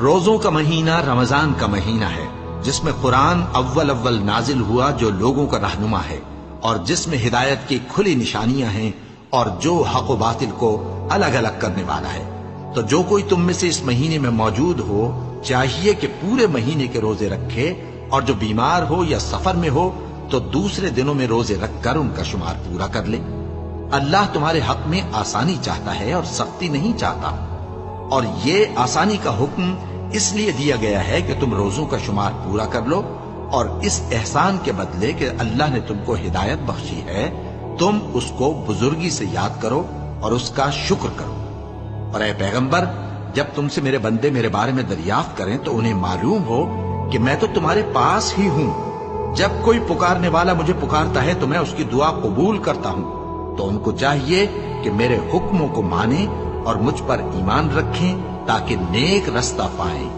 روزوں کا مہینہ رمضان کا مہینہ ہے، جس میں قرآن اول نازل ہوا، جو لوگوں کا رہنما ہے، اور جس میں ہدایت کی کھلی نشانیاں ہیں، اور جو حق و باطل کو الگ الگ کرنے والا ہے۔ تو جو کوئی تم میں سے اس مہینے میں موجود ہو، چاہیے کہ پورے مہینے کے روزے رکھے، اور جو بیمار ہو یا سفر میں ہو تو دوسرے دنوں میں روزے رکھ کر ان کا شمار پورا کر لے۔ اللہ تمہارے حق میں آسانی چاہتا ہے اور سختی نہیں چاہتا، اور یہ آسانی کا حکم اس لیے دیا گیا ہے کہ تم روزوں کا شمار پورا کر لو، اور اس احسان کے بدلے کہ اللہ نے تم کو ہدایت بخشی ہے، تم اس کو بزرگی سے یاد کرو اور اس کا شکر کرو۔ اور اے پیغمبر، جب تم سے میرے بندے میرے بارے میں دریافت کریں تو انہیں معلوم ہو کہ میں تو تمہارے پاس ہی ہوں۔ جب کوئی پکارنے والا مجھے پکارتا ہے تو میں اس کی دعا قبول کرتا ہوں۔ تو ان کو چاہیے کہ میرے حکموں کو مانیں اور مجھ پر ایمان رکھیں تاکہ نیک رستہ پائیں۔